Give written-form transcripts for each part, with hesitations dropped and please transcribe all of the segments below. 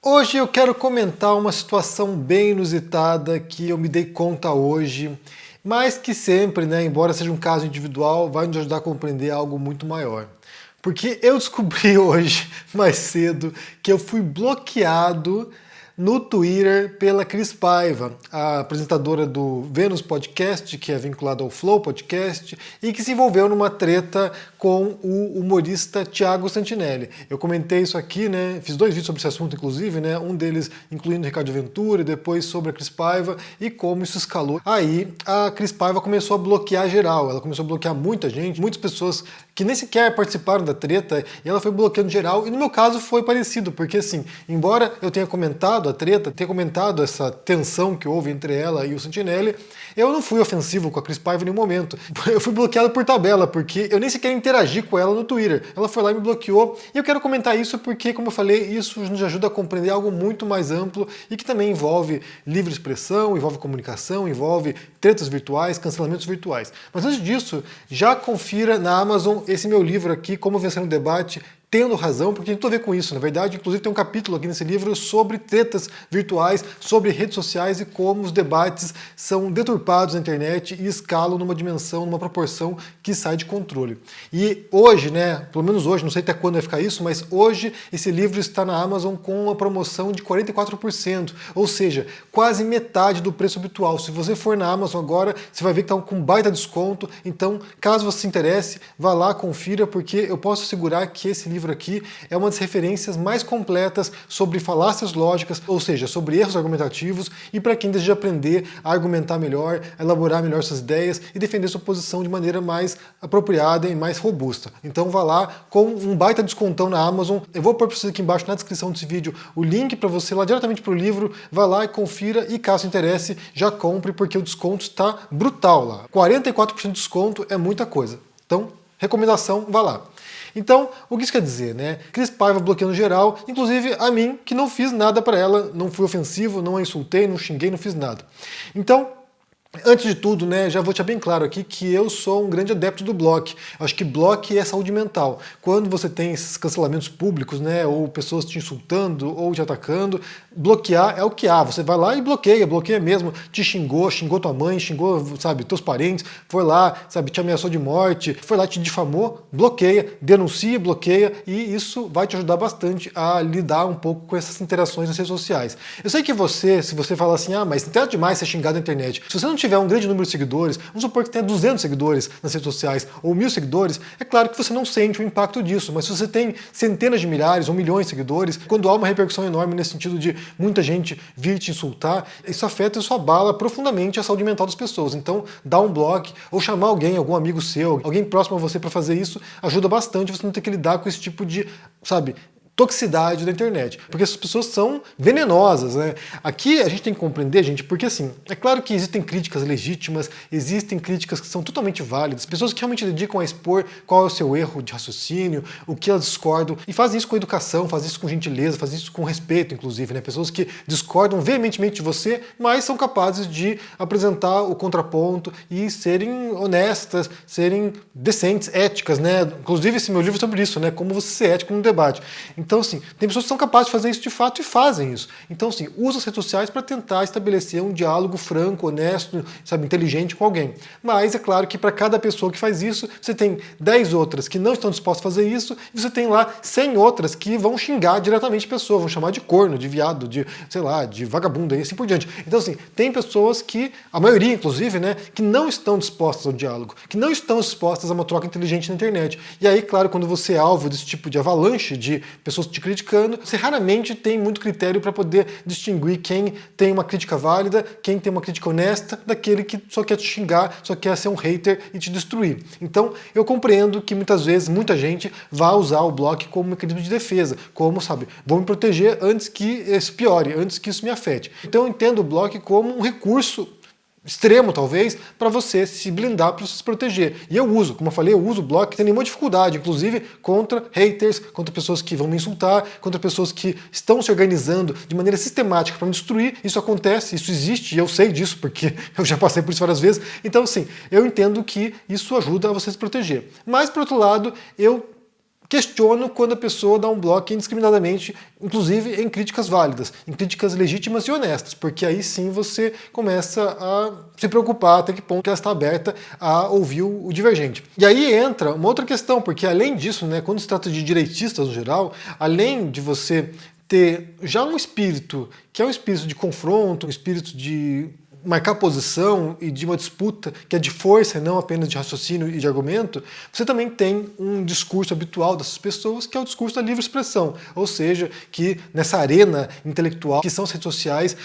Hoje eu quero comentar uma situação bem inusitada que eu me dei conta hoje, mas que sempre, né, embora seja um caso individual, vai nos ajudar a compreender algo muito maior. Porque eu descobri hoje, mais cedo, que eu fui bloqueado no Twitter pela Cris Paiva, a apresentadora do Vênus Podcast, que é vinculado ao Flow Podcast, e que se envolveu numa treta com o humorista Thiago Santinelli. Eu comentei isso aqui, né? Fiz 2 vídeos sobre esse assunto, inclusive, né? Um deles incluindo o Ricardo Ventura, e depois sobre a Cris Paiva e como isso escalou. Aí a Cris Paiva começou a bloquear geral, ela começou a bloquear muita gente, muitas pessoas que nem sequer participaram da treta, e ela foi bloqueando geral, e no meu caso foi parecido, porque assim, embora eu tenha comentado a treta, tenha comentado essa tensão que houve entre ela e o Santinelli, eu não fui ofensivo com a Cris Paiva em nenhum momento. Eu fui bloqueado por tabela, porque eu nem sequer interagi com ela no Twitter. Ela foi lá e me bloqueou, e eu quero comentar isso porque, como eu falei, isso nos ajuda a compreender algo muito mais amplo e que também envolve livre expressão, envolve comunicação, envolve tretas virtuais, cancelamentos virtuais. Mas antes disso, já confira na Amazon esse meu livro aqui, Como Vencer um Debate Tendo Razão, porque tem tudo a ver com isso. Na verdade, inclusive tem um capítulo aqui nesse livro sobre tretas virtuais, sobre redes sociais e como os debates são deturpados na internet e escalam numa dimensão, numa proporção que sai de controle. E hoje, né, pelo menos hoje, não sei até quando vai ficar isso, mas hoje esse livro está na Amazon com uma promoção de 44%, ou seja, quase metade do preço habitual. Se você for na Amazon agora, você vai ver que está com baita desconto. Então, caso você se interesse, vá lá, confira, porque eu posso assegurar que esse livro aqui é uma das referências mais completas sobre falácias lógicas, ou seja, sobre erros argumentativos, e para quem deseja aprender a argumentar melhor, a elaborar melhor suas ideias e defender sua posição de maneira mais apropriada e mais robusta. Então vá lá com um baita descontão na Amazon. Eu vou pôr para vocês aqui embaixo na descrição desse vídeo o link para você lá diretamente para o livro. Vá lá e confira, e caso interesse, já compre, porque o desconto está brutal lá. 44% de desconto é muita coisa. Então, recomendação, vá lá. Então, o que isso quer dizer, né? Cris Paiva bloqueando geral, inclusive a mim, que não fiz nada para ela, não fui ofensivo, não a insultei, não xinguei, não fiz nada. Então, antes de tudo, né, já vou deixar bem claro aqui que eu sou um grande adepto do bloque. Eu acho que bloque é saúde mental. Quando você tem esses cancelamentos públicos, né, ou pessoas te insultando ou te atacando, bloquear é o que há. Você vai lá e bloqueia mesmo. Te xingou tua mãe, xingou, sabe, teus parentes, foi lá, sabe, te ameaçou de morte, foi lá, te difamou, bloqueia, denuncia, bloqueia, e isso vai te ajudar bastante a lidar um pouco com essas interações nas redes sociais. Eu sei que você, se você falar assim, mas não tem demais ser xingado na internet. Se você não tiver um grande número de seguidores, vamos supor que tenha 200 seguidores nas redes sociais, ou 1000 seguidores, é claro que você não sente o impacto disso, mas se você tem centenas de milhares ou milhões de seguidores, quando há uma repercussão enorme nesse sentido de muita gente vir te insultar, isso afeta e isso abala profundamente a saúde mental das pessoas. Então, dar um bloco, ou chamar alguém, algum amigo seu, alguém próximo a você para fazer isso, ajuda bastante você não ter que lidar com esse tipo de, sabe, toxicidade da internet, porque essas pessoas são venenosas, né? Aqui a gente tem que compreender, gente, porque assim, é claro que existem críticas legítimas, existem críticas que são totalmente válidas, pessoas que realmente dedicam a expor qual é o seu erro de raciocínio, o que elas discordam, e fazem isso com educação, fazem isso com gentileza, fazem isso com respeito, inclusive, né? Pessoas que discordam veementemente de você, mas são capazes de apresentar o contraponto e serem honestas, serem decentes, éticas, né? Inclusive esse meu livro é sobre isso, né? Como você ser ético no debate. Então, assim, tem pessoas que são capazes de fazer isso de fato e fazem isso. Então, assim, usa as redes sociais para tentar estabelecer um diálogo franco, honesto, sabe, inteligente com alguém. Mas é claro que para cada pessoa que faz isso, você tem 10 outras que não estão dispostas a fazer isso, e você tem lá 100 outras que vão xingar diretamente a pessoa, vão chamar de corno, de viado, de, sei lá, de vagabundo e assim por diante. Então, assim, tem pessoas que, a maioria, inclusive, né, que não estão dispostas ao diálogo, que não estão dispostas a uma troca inteligente na internet. E aí, claro, quando você é alvo desse tipo de avalanche de pessoas te criticando, você raramente tem muito critério para poder distinguir quem tem uma crítica válida, quem tem uma crítica honesta, daquele que só quer te xingar, só quer ser um hater e te destruir. Então, eu compreendo que muitas vezes, muita gente vai usar o bloco como mecanismo de defesa, como, sabe, vou me proteger antes que isso piore, antes que isso me afete. Então, eu entendo o bloco como um recurso extremo, talvez, para você se blindar, para você se proteger. E eu uso, como eu falei, eu uso o bloco sem nenhuma dificuldade, inclusive contra haters, contra pessoas que vão me insultar, contra pessoas que estão se organizando de maneira sistemática para me destruir. Isso acontece, isso existe, e eu sei disso, porque eu já passei por isso várias vezes. Então, sim, eu entendo que isso ajuda a você se proteger. Mas, por outro lado, eu questiono quando a pessoa dá um bloco indiscriminadamente, inclusive em críticas válidas, em críticas legítimas e honestas, porque aí sim você começa a se preocupar até que ponto ela está aberta a ouvir o divergente. E aí entra uma outra questão, porque além disso, né, quando se trata de direitistas no geral, além de você ter já um espírito que é um espírito de confronto, um espírito de marcar posição e de uma disputa que é de força e não apenas de raciocínio e de argumento, você também tem um discurso habitual dessas pessoas, que é o discurso da livre expressão, ou seja, que nessa arena intelectual que são as redes sociais,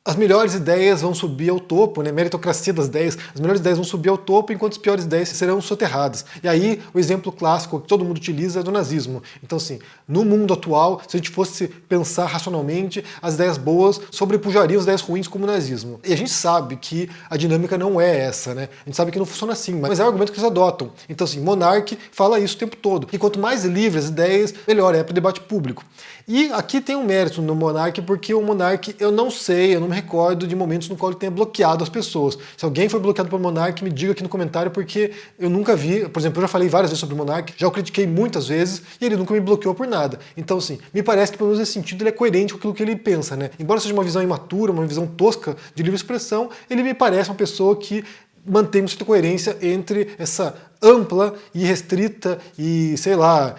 as melhores ideias vão subir ao topo, né? Meritocracia das ideias, as melhores ideias vão subir ao topo, enquanto as piores ideias serão soterradas. E aí, o exemplo clássico que todo mundo utiliza é do nazismo. Então, assim, no mundo atual, se a gente fosse pensar racionalmente, as ideias boas sobrepujariam as ideias ruins como o nazismo. E a gente sabe que a dinâmica não é essa, né? A gente sabe que não funciona assim, mas é o argumento que eles adotam. Então, assim, Monark fala isso o tempo todo. E quanto mais livres as ideias, melhor é para o debate público. E aqui tem um mérito no Monark, porque o Monark, eu não me recordo de momentos no qual ele tenha bloqueado as pessoas. Se alguém foi bloqueado pelo Monark, me diga aqui no comentário, porque eu nunca vi. Por exemplo, eu já falei várias vezes sobre o Monark, já o critiquei muitas vezes e ele nunca me bloqueou por nada. Então, assim, me parece que pelo menos nesse sentido ele é coerente com aquilo que ele pensa, né? Embora seja uma visão imatura, uma visão tosca de livre expressão, ele me parece uma pessoa que mantém uma certa coerência entre essa ampla e restrita e, sei lá,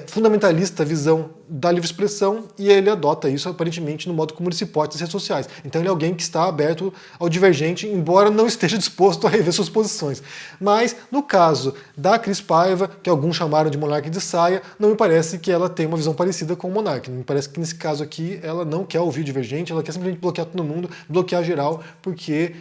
fundamentalista visão da livre expressão, e ele adota isso aparentemente no modo como ele se porta nas redes sociais. Então ele é alguém que está aberto ao divergente, embora não esteja disposto a rever suas posições. Mas no caso da Cris Paiva, que alguns chamaram de monarca de saia, não me parece que ela tem uma visão parecida com o monarca. Me parece que nesse caso aqui ela não quer ouvir o divergente, ela quer simplesmente bloquear todo mundo, bloquear geral, porque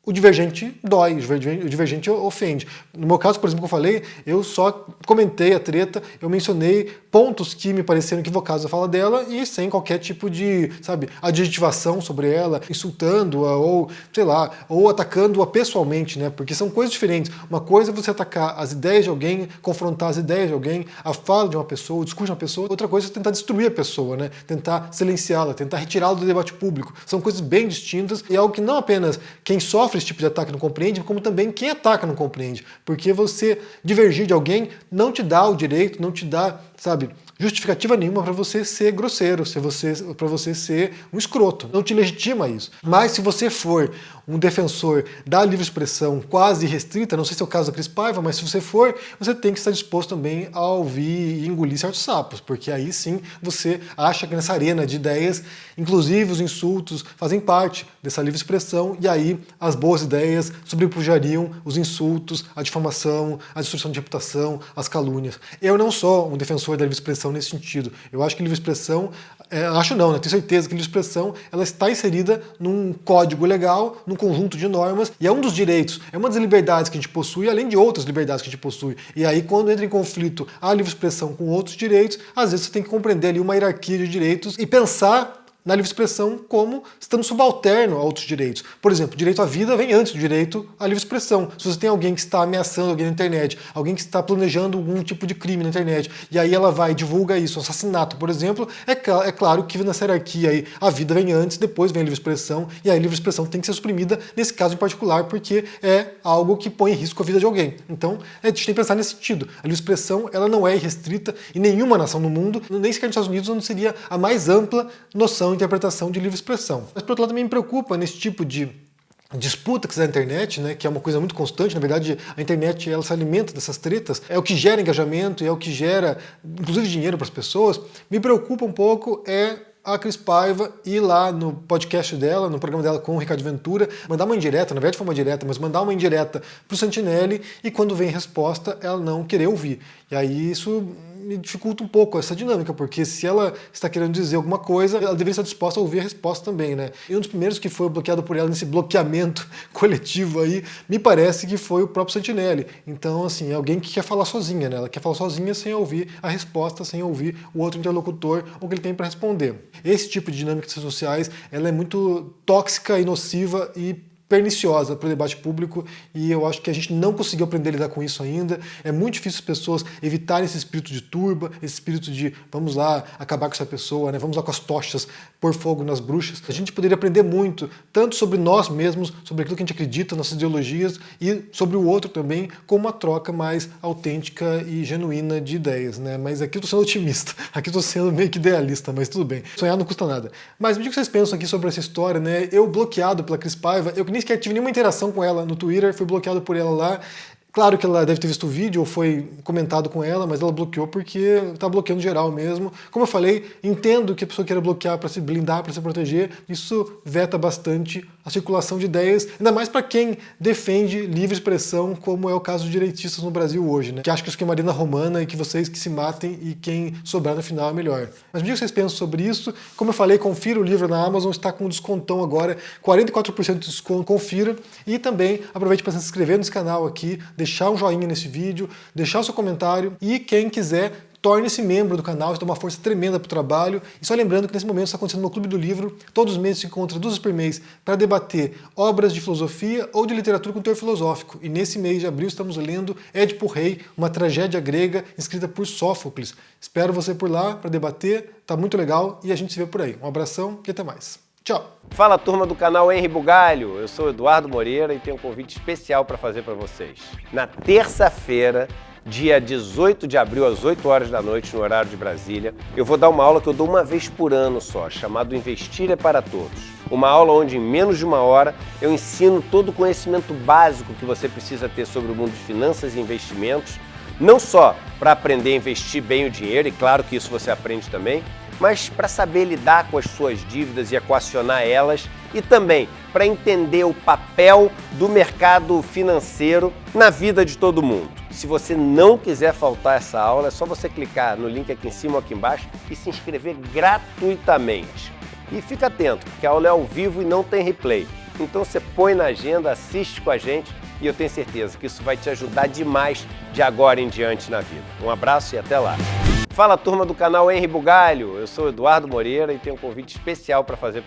o divergente dói, o divergente ofende. No meu caso, por exemplo, que eu falei, eu só comentei a treta, eu mencionei pontos que me pareceram equivocados na fala dela e sem qualquer tipo de, sabe, adjetivação sobre ela, insultando-a ou, sei lá, ou atacando-a pessoalmente, né? Porque são coisas diferentes. Uma coisa é você atacar as ideias de alguém, confrontar as ideias de alguém, a fala de uma pessoa, o discurso de uma pessoa. Outra coisa é tentar destruir a pessoa, né? Tentar silenciá-la, tentar retirá-la do debate público. São coisas bem distintas e é algo que não apenas quem sofre esse tipo de ataque não compreende, como também quem ataca não compreende. Porque você divergir de alguém não te dá o direito, não te dá, sabe, justificativa nenhuma para você ser grosseiro, para você ser um escroto. Não te legitima isso. Mas se você for um defensor da livre expressão quase restrita, não sei se é o caso da Cris Paiva, mas se você for, você tem que estar disposto também a ouvir e engolir certos sapos, porque aí sim você acha que nessa arena de ideias, inclusive os insultos fazem parte dessa livre expressão, e aí as boas ideias sobrepujariam os insultos, a difamação, a destruição de reputação, as calúnias. Eu não sou um defensor da livre expressão nesse sentido. Eu acho que livre expressão, acho não, né? Tenho certeza que livre expressão ela está inserida num código legal, num conjunto de normas, e é um dos direitos, é uma das liberdades que a gente possui, além de outras liberdades que a gente possui. E aí, quando entra em conflito a livre expressão com outros direitos, às vezes você tem que compreender ali uma hierarquia de direitos e pensar na livre expressão como estando subalterno a outros direitos. Por exemplo, o direito à vida vem antes do direito à livre expressão. Se você tem alguém que está ameaçando alguém na internet, alguém que está planejando algum tipo de crime na internet, e aí ela vai e divulga isso, um assassinato, por exemplo, é claro que nessa hierarquia aí a vida vem antes, depois vem a livre expressão, e aí a livre expressão tem que ser suprimida nesse caso em particular, porque é algo que põe em risco a vida de alguém. Então, a gente tem que pensar nesse sentido. A livre expressão, ela não é irrestrita em nenhuma nação no mundo, nem sequer nos Estados Unidos, onde seria a mais ampla noção interpretação de livre expressão. Mas, por outro lado, também me preocupa nesse tipo de disputa que se dá na internet, né, que é uma coisa muito constante. Na verdade, a internet ela se alimenta dessas tretas, é o que gera engajamento, é o que gera, inclusive, dinheiro para as pessoas. Me preocupa um pouco a Cris Paiva ir lá no podcast dela, no programa dela com o Ricardo Ventura, mandar uma indireta, na verdade foi uma direta, mas mandar uma indireta para o Santinelli e quando vem resposta ela não querer ouvir. E aí isso me dificulta um pouco essa dinâmica, porque se ela está querendo dizer alguma coisa, ela deveria estar disposta a ouvir a resposta também, né? E um dos primeiros que foi bloqueado por ela nesse bloqueamento coletivo aí, me parece que foi o próprio Santinelli. Então, assim, é alguém que quer falar sozinha, né? Ela quer falar sozinha sem ouvir a resposta, sem ouvir o outro interlocutor, o que ele tem para responder. Esse tipo de dinâmica de redes sociais, ela é muito tóxica e nociva e perniciosa para o debate público e eu acho que a gente não conseguiu aprender a lidar com isso ainda. É muito difícil as pessoas evitarem esse espírito de turba, esse espírito de vamos lá acabar com essa pessoa, né? Vamos lá com as tochas, pôr fogo nas bruxas. A gente poderia aprender muito, tanto sobre nós mesmos, sobre aquilo que a gente acredita, nossas ideologias e sobre o outro também, com uma troca mais autêntica e genuína de ideias, né? Mas aqui eu tô sendo otimista, aqui eu tô sendo meio que idealista, mas tudo bem. Sonhar não custa nada. Mas me diga o que vocês pensam aqui sobre essa história, né? Eu bloqueado pela Cris Paiva, eu nem sequer tive nenhuma interação com ela no Twitter, fui bloqueado por ela lá. Claro que ela deve ter visto o vídeo ou foi comentado com ela, mas ela bloqueou porque tá bloqueando geral mesmo. Como eu falei, entendo que a pessoa queira bloquear para se blindar, para se proteger. Isso veta bastante a circulação de ideias, ainda mais para quem defende livre expressão, como é o caso dos direitistas no Brasil hoje, né? Que acho que isso é Marina Romana e que vocês que se matem e quem sobrar no final é melhor. Mas me diga o que vocês pensam sobre isso. Como eu falei, confira o livro na Amazon, está com um descontão agora, 44% de desconto, confira. E também aproveite para se inscrever nesse canal aqui, deixar um joinha nesse vídeo, deixar o seu comentário e quem quiser, torne-se membro do canal, isso dá uma força tremenda para o trabalho. E só lembrando que nesse momento está acontecendo no Clube do Livro, todos os meses se encontra 2 vezes por mês para debater obras de filosofia ou de literatura com teor filosófico. E nesse mês de abril estamos lendo Édipo Rei, uma tragédia grega escrita por Sófocles. Espero você por lá para debater, tá muito legal e a gente se vê por aí. Um abração e até mais. Tchau! Fala, turma do canal Henri Bugalho, eu sou Eduardo Moreira e tenho um convite especial para fazer para vocês. Na terça-feira, dia 18 de abril, às 8 horas da noite, no horário de Brasília, eu vou dar uma aula que eu dou uma vez por ano só, chamado Investir é para Todos. Uma aula onde, em menos de uma hora, eu ensino todo o conhecimento básico que você precisa ter sobre o mundo de finanças e investimentos, não só para aprender a investir bem o dinheiro, e claro que isso você aprende também, mas para saber lidar com as suas dívidas e equacionar elas e também para entender o papel do mercado financeiro na vida de todo mundo. Se você não quiser faltar essa aula, é só você clicar no link aqui em cima ou aqui embaixo e se inscrever gratuitamente. E fica atento, porque a aula é ao vivo e não tem replay. Então você põe na agenda, assiste com a gente e eu tenho certeza que isso vai te ajudar demais de agora em diante na vida. Um abraço e até lá! Fala, turma do canal Henri Bugalho, eu sou Eduardo Moreira e tenho um convite especial para fazer para